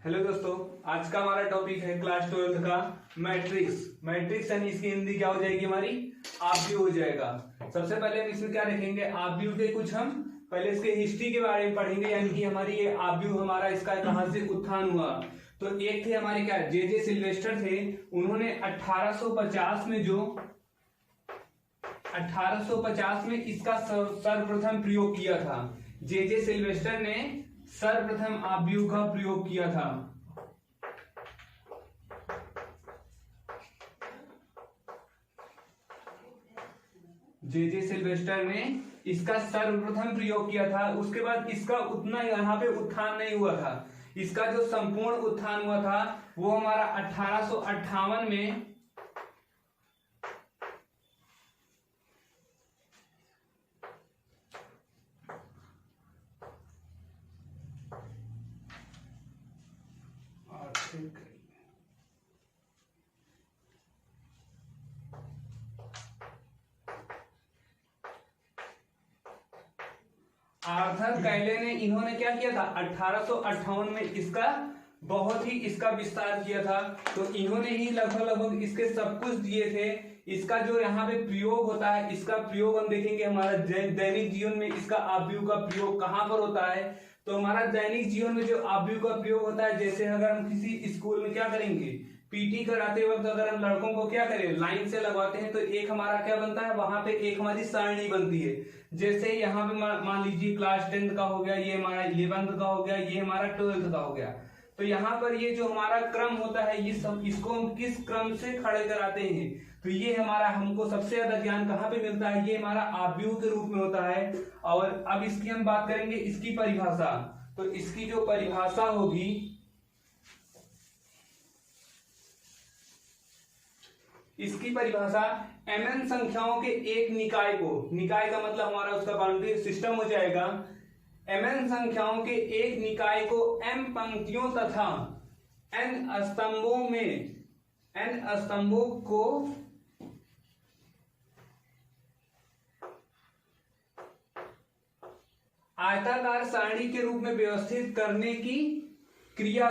Hello दोस्तों, आज का हमारा टॉपिक है क्लास 12 का मैट्रिक्स। मैट्रिक्स यानी इसकी हिंदी क्या हो जाएगी हमारी, आव्यूह हो जाएगा। सबसे पहले हम इसमें क्या देखेंगे, आव्यूह के कुछ हम पहले इसके हिस्ट्री के बारे में पढ़ेंगे, यानी कि हमारी ये आव्यूह हमारा इसका कहां से उत्थान हुआ। तो एक थे हमारे क्या जे सिल्वेस्टर थे, उन्होंने 1850 में इसका सर्वप्रथम प्रयोग किया था। जे सिल्वेस्टर ने सर्वप्रथम आव्यूह का प्रयोग किया था। जे सिल्वेस्टर ने इसका सर्वप्रथम प्रयोग किया था। उसके बाद इसका उतना यहाँ पे उत्थान नहीं हुआ था। इसका जो संपूर्ण उत्थान हुआ था वो हमारा 1858 में आर्थर कैले ने इन्होंने क्या किया था, 1858 में इसका बहुत ही इसका विस्तार किया था। तो इन्होंने ही लगभग इसके सब कुछ दिए थे। इसका जो यहाँ पे प्रयोग होता है, इसका प्रयोग हम देखेंगे हमारा दैनिक जीवन में इसका आव्यूह का प्रयोग कहाँ पर होता है। तो हमारा दैनिक जीवन में जो आव्यूह का प्रयोग होता है, जैसे अगर हम किसी स्कूल में क्या करेंगे, पीटी कराते वक्त अगर हम लड़कों को क्या करें, लाइन से लगवाते हैं, तो एक हमारा क्या बनता है, वहां पे एक हमारी सारणी बनती है। जैसे यहाँ पे मान लीजिए क्लास 10 का हो गया, ये हमारा 11th का हो गया, ये हमारा 12th का हो गया। तो यहाँ पर ये जो हमारा क्रम होता है, ये सब इसको हम किस क्रम से खड़े कराते हैं, तो ये हमारा हमको सबसे ज्यादा ज्ञान कहाँ पे मिलता है, ये हमारा आव्यूह के रूप में होता है। और अब इसकी हम बात करेंगे इसकी परिभाषा। तो इसकी जो परिभाषा होगी, इसकी परिभाषा mn संख्याओं के एक निकाय को, निकाय का मतलब हमारा उसका बाउंड्री सिस्टम हो जाएगा, mn संख्याओं के एक निकाय को m पंक्तियों तथा n स्तंभों को आयताकार सारणी के रूप में व्यवस्थित करने की क्रिया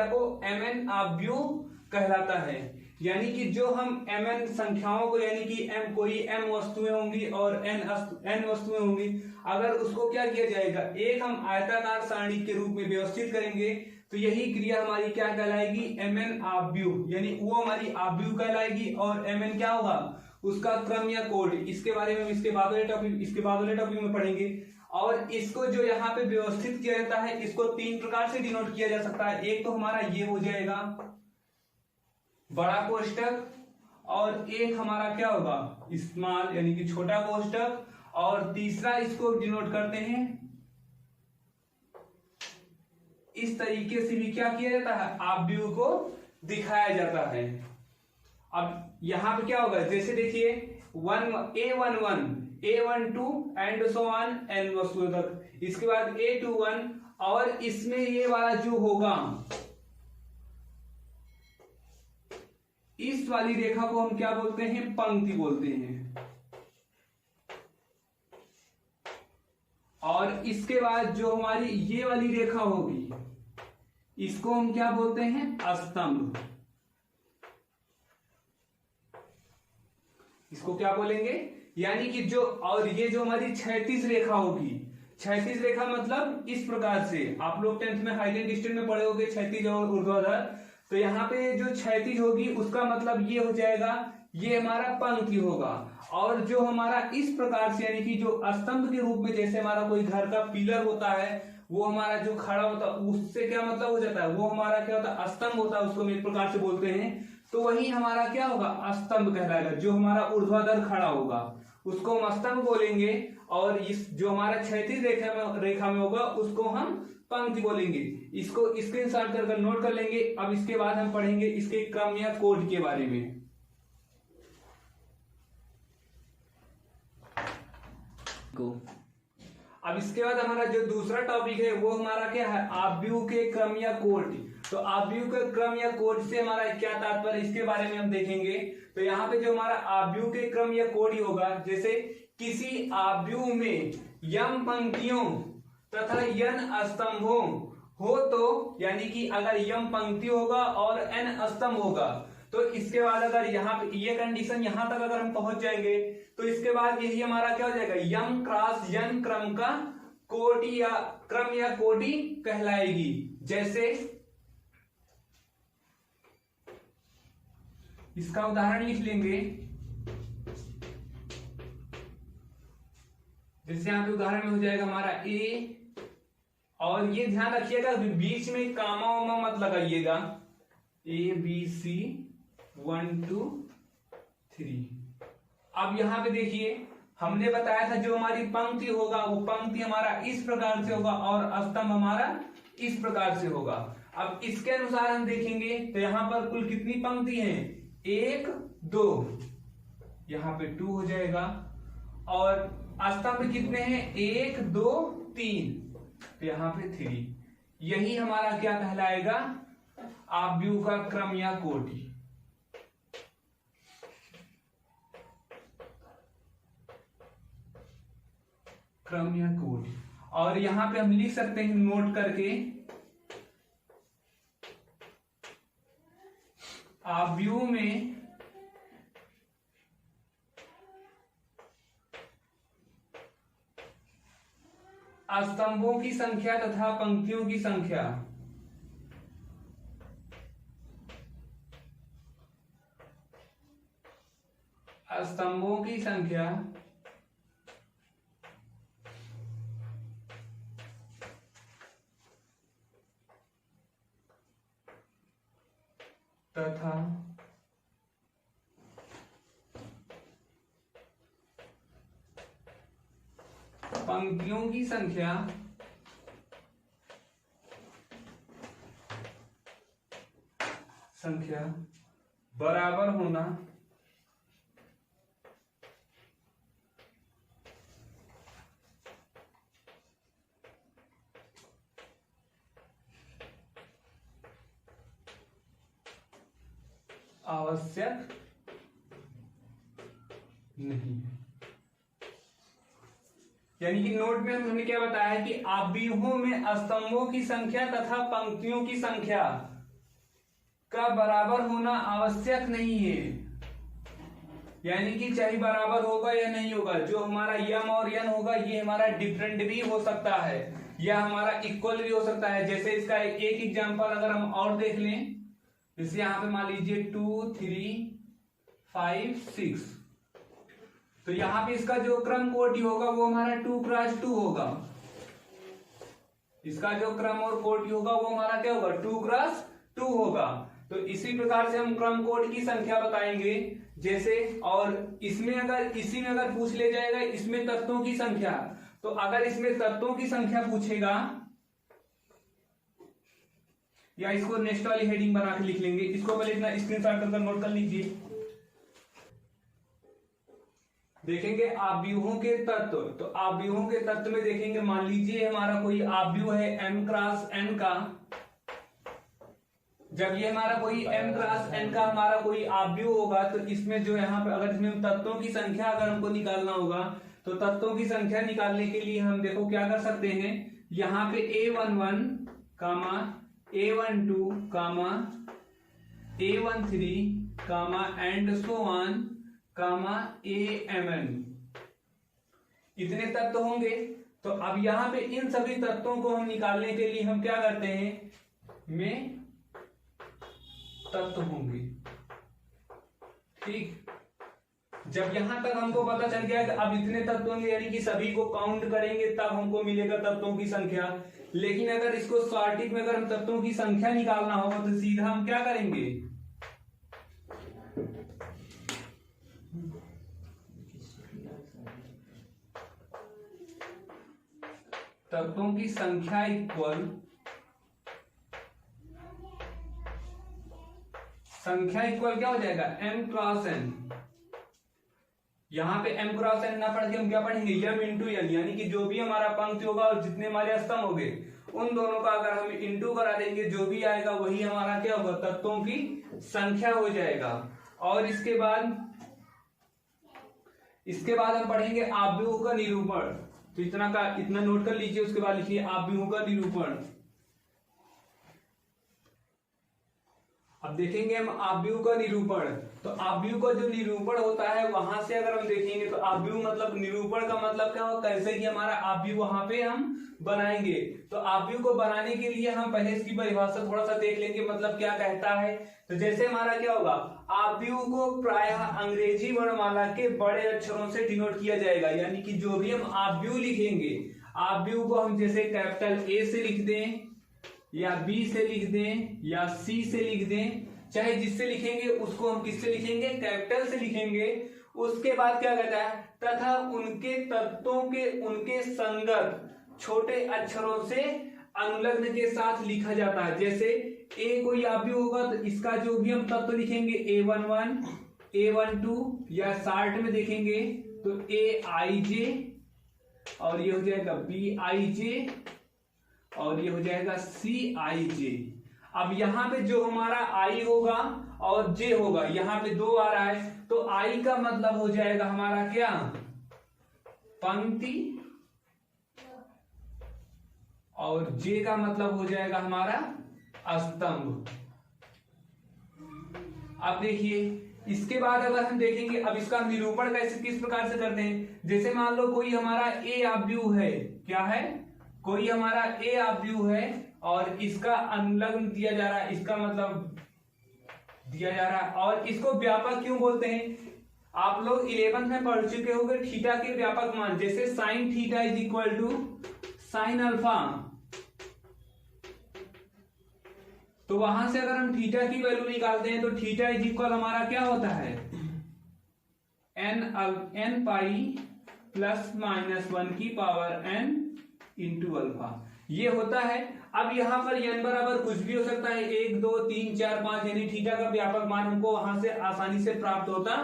को mn आव्यूह कहलाता है। यानी कि जो हम mn संख्याओं को, यानी कि कोई m वस्तुएं होंगी और n वस्तुएं होंगी, अगर उसको क्या किया जाएगा, एक हम आयताकार सारणी के रूप में व्यवस्थित करेंगे, तो यही क्रिया हमारी क्या कहलाएगी, mn आव्यूह, यानी वो हमारी आव्यूह कहलाएगी। और mn क्या होगा, उसका क्रम या कोड। इसके बारे में इसके बाद वाले टॉपिक में पढ़ेंगे। और इसको जो यहाँ पे व्यवस्थित किया जाता है, इसको तीन प्रकार से डिनोट किया जा सकता है। एक तो हमारा ये हो जाएगा बड़ा कोष्टक, और एक हमारा क्या होगा, स्मॉल यानी कि छोटा कोष्टक, और तीसरा इसको डिनोट करते हैं इस तरीके से भी क्या किया जाता है, आव्यूह को दिखाया जाता है। अब यहां पे क्या होगा, जैसे देखिए A11 A12 and so on n वस्तुओं तक, इसके बाद A21, और इसमें ये वाला जो होगा, इस वाली रेखा को हम क्या बोलते हैं, पंक्ति बोलते हैं। और इसके बाद जो हमारी ये वाली रेखा होगी, इसको हम क्या बोलते हैं, स्तंभ। इसको क्या बोलेंगे, यानी कि जो, और ये जो हमारी क्षैतिज रेखा होगी, क्षैतिज रेखा मतलब इस प्रकार से, आप लोग 10th में हाईलाइट डिस्टेंस में पढ़े होंगे क्षैतिज और ऊर्ध्वाधर। तो यहाँ पे जो क्षैतिज होगी उसका मतलब ये हो जाएगा, ये हमारा पंक्ति होगा। और जो हमारा इस प्रकार से, यानी कि जो स्तंभ के रूप में, जैसे हमारा कोई घर का पिलर होता है, वो हमारा जो खड़ा होता है, उससे क्या मतलब हो जाता है, वो हमारा क्या होता है, स्तंभ होता है, उसको हम एक प्रकार से बोलते हैं। तो वही हमारा क्या होगा, स्तंभ कहलाएगा। जो हमारा ऊर्ध्वाधर खड़ा होगा उसको हम स्तंभ बोलेंगे, और इस जो हमारा क्षैतिज रेखा में होगा उसको हम पंक्ति बोलेंगे। इसको स्क्रीनशॉट कर नोट कर लेंगे। अब इसके बाद हम पढ़ेंगे इसके क्रम या कोड के बारे में। अब इसके बाद हमारा जो दूसरा टॉपिक है वो हमारा क्या है, आव्यूह के क्रम या कोड। तो आव्यूह के क्रम या कोड से हमारा क्या तात्पर्य, इसके बारे में हम देखेंगे। तो यहाँ पे जो हमारा आव्यूह के क्रम या कोड ही होगा, जैसे किसी आव्यूह में यम पंक्तियों तथा n स्तंभों हो तो, यानी कि अगर m पंक्ति होगा और n स्तंभ होगा, तो इसके बाद अगर यहाँ पे ये कंडीशन यहां तक अगर हम पहुंच जाएंगे तो इसके बाद यही हमारा क्या हो जाएगा, m क्रॉस n क्रम का कोटि या क्रम या कोटि कहलाएगी। जैसे इसका उदाहरण लिख लेंगे, जैसे यहाँ पे उदाहरण में हो जाएगा हमारा a, और ये ध्यान रखिएगा बीच में कामा वामा मत लगाइएगा, ABC 1 2 3। अब यहाँ पे देखिए हमने बताया था जो हमारी पंक्ति होगा वो पंक्ति हमारा इस प्रकार से होगा और स्तंभ हमारा इस प्रकार से होगा। अब इसके अनुसार हम देखेंगे तो यहाँ पर कुल कितनी पंक्ति हैं, 1 2, यहाँ पे 2 हो जाएगा, और स्तंभ कितने हैं, 1 2 3, तो यहाँ पे 3। यही हमारा क्या कहलाएगा, आव्यूह का क्रम या कोटि। क्रम या कोटि। और यहां पे हम लिख सकते हैं नोट करके, आव्यूह में स्तंभों की संख्या तथा पंक्तियों की संख्या स्तंभों की संख्या तथा पंक्तियों की संख्या बराबर होना आवश्यक नहीं है। यानी कि नोट में हमने क्या बताया कि आव्यूहों में स्तंभों की संख्या तथा पंक्तियों की संख्या का बराबर होना आवश्यक नहीं है। यानी कि चाहे बराबर होगा या नहीं होगा, जो हमारा m और n होगा ये हमारा डिफरेंट भी हो सकता है या हमारा इक्वल भी हो सकता है। जैसे इसका एक एग्जांपल अगर हम और देख लें, जैसे यहाँ पे मान लीजिए 2 3 5 6, तो यहाँ पे इसका जो क्रम कोटि होगा वो हमारा 2 क्रॉस 2 होगा। इसका जो क्रम और कोटि होगा वो हमारा क्या होगा, 2 क्रॉस 2 होगा। तो इसी प्रकार से हम क्रम कोटि की संख्या बताएंगे। जैसे और इसमें अगर इसी में अगर पूछ ले जाएगा इसमें तत्वों की संख्या, तो अगर इसमें तत्वों की संख्या पूछेगा, या इसको नेक्स्ट वाली हेडिंग बना के लिख लेंगे, इसको पहले इतना स्क्रीनशॉट कर नोट कर लीजिए। देखेंगे आव्यूहों के तत्व, तो आव्यूहों के तत्व में देखेंगे मान लीजिए हमारा कोई आव्यूह है m क्रॉस n का। जब ये हमारा कोई m क्रॉस n का हमारा कोई आव्यूह होगा तो इसमें जो यहाँ पे अगर इसमें तत्वों की संख्या अगर हमको निकालना होगा तो तत्वों की संख्या निकालने के लिए हम देखो क्या कर सकते हैं, यहाँ पे a11 comma a12 comma a13 comma and so on comma amn, इतने तत्व होंगे। तो अब यहाँ पे इन सभी तत्वों को हम निकालने के लिए हम क्या करते हैं, में तत्व होंगे। ठीक, जब यहां तक हमको पता चल गया कि अब इतने तत्व होंगे यानी कि सभी को काउंट करेंगे तब हमको मिलेगा तत्वों की संख्या। लेकिन अगर इसको सॉर्टिक में अगर हम तत्वों की संख्या निकालना होगा तो सीधा हम क्या करेंगे, तत्वों की संख्या इक्वल क्या हो जाएगा, m क्रॉस n। यहाँ पे m क्रॉस n ना पढ़ के हम क्या पढ़ेंगे, m इंटू n, यानी कि जो भी हमारा पंक्ति होगा और जितने हमारे स्तंभ होंगे उन दोनों का अगर हम इंटू करा देंगे, जो भी आएगा वही हमारा क्या होगा, तत्वों की संख्या हो जाएगा। और इसके बाद हम पढ़ेंगे आव्यूह का निरूपण। तो इतना नोट कर लीजिए। उसके बाद लिखिए आव्यूहों का निरूपण। अब देखेंगे हम आव्यूह का निरूपण। तो आव्यूह का जो निरूपण होता है वहां से अगर हम देखेंगे तो आव्यूह मतलब निरूपण का मतलब क्या होगा, कैसे कि हमारा आव्यूह वहां पे हम बनाएंगे। तो आव्यूह को बनाने के लिए हम पहले इसकी परिभाषा थोड़ा सा देख लेंगे, मतलब क्या कहता है। तो जैसे हमारा क्या होगा, आव्यूह को प्रायः अंग्रेजी वर्णमाला के बड़े अक्षरों से डिनोट किया जाएगा, यानी कि जो भी हम आव्यूह लिखेंगे, आव्यूह को हम जैसे कैपिटल ए से लिख दें या बी से लिख दें या सी से लिख दें, चाहे जिससे लिखेंगे उसको हम किससे लिखेंगे, कैपिटल से लिखेंगे। उसके बाद क्या कहता है, तथा उनके तत्वों के उनके संगत छोटे अक्षरों से अनुलग्न के साथ लिखा जाता है। जैसे ए कोई आव्यूह होगा तो इसका जो भी हम तत्व लिखेंगे A11, A12 या शार्ट में देखेंगे तो AIJ और ये हो जाएगा BIJ और ये हो जाएगा CIJ। अब यहाँ पे जो हमारा I होगा और J होगा, यहाँ पे 2 आ रहा है, तो I का मतलब हो जाएगा हमारा क्या, पंक्ति, और J का मतलब हो जाएगा हमारा स्तंभ। अब देखिए इसके बाद अगर हम देखेंगे, अब इसका निरूपण कैसे किस प्रकार से करते हैं। जैसे मान लो कोई हमारा A आव्यूह है, क्या है, कोई हमारा A आव्यूह है और इसका अनुलग्न दिया जा रहा है, इसका मतलब दिया जा रहा है, और इसको व्यापक क्यों बोलते हैं। आप लोग 11th में पढ़ चुके होंगे थीटा के व्यापक मान, जैसे sine theta is equal to sine alpha. तो वहां से अगर हम थीटा की वैल्यू निकालते हैं तो थीटा इज इक्वल हमारा क्या होता है, n पाई प्लस माइनस 1 की पावर n इंटू अल्फा, ये होता है। अब यहाँ पर n बराबर कुछ भी हो सकता है, 1 2 3 4 5, यानी थीटा का व्यापक मान हमको वहां से आसानी से प्राप्त होता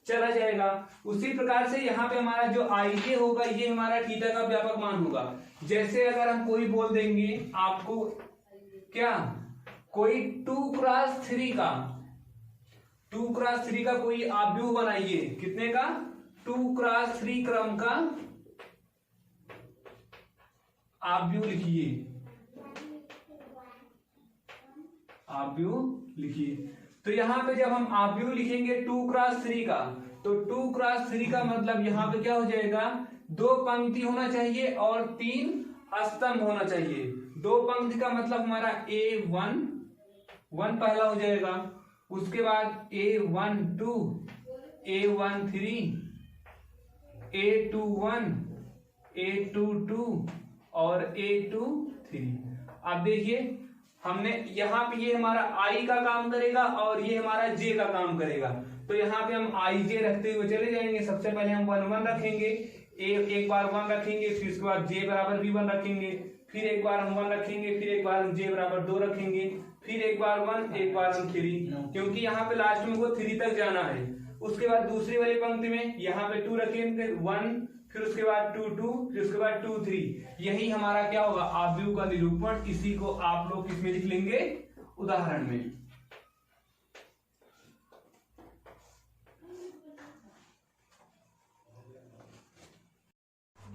चला जाएगा। उसी प्रकार से यहाँ पे हमारा जो IJ होगा ये हमारा थीटा का व्यापक मान होगा। जैसे अगर हम कोई बोल देंगे आपको क्या, कोई 2x3 का कोई आव्यूह बनाइए, कितने का, 2x3 क्रम का आव्यूह लिखिए, आव्यूह लिखिए। तो यहाँ पे जब हम आव्यूह लिखेंगे 2x3 का, तो 2x3 का मतलब यहाँ पे क्या हो जाएगा, 2 पंक्ति होना चाहिए और 3 स्तंभ होना चाहिए। 2 पंक्ति का मतलब हमारा A1 पहला हो जाएगा, उसके बाद A12, A13, A21, A22 और A23। अब देखिए हमने यहाँ पे ये हमारा I का काम करेगा और ये हमारा J का काम करेगा। तो यहाँ पे हम IJ रखते हुए चले जाएंगे। सबसे पहले हम 1 1 रखेंगे, एक बार 1 रखेंगे, फिर उसके बाद J बराबर भी 1 रखेंगे, फिर एक बार हम 1 रखेंगे, फिर एक बार हम J बराबर 2 रखेंगे, फिर एक बार 1, एक बार हम 3, क्योंकि यहाँ पे लास्ट में को 3 तक जाना है। उसके बाद दूसरी वाली पंक्ति में यहाँ पे 2 रखेंगे, 1, फिर उसके बाद 2 2, फिर उसके बाद 2 3। यही हमारा क्या होगा, आव्यूह का निरूपण। इसी को आप लोग किसमें लिख लेंगे, उदाहरण में।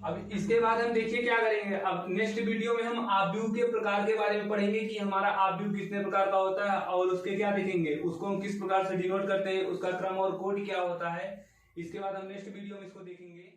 अब इसके बाद हम देखिए क्या करेंगे। अब नेक्स्ट वीडियो में हम आव्यूह के प्रकार के बारे में पढ़ेंगे कि हमारा आव्यूह कितने प्रकार का होता है और उसके क्या देखेंगे, उसको हम किस प्रकार से डिनोट करते हैं, उसका क्रम और कोड क्या होता है। इसके बाद हम नेक्स्ट वीडियो में इसको देखेंगे।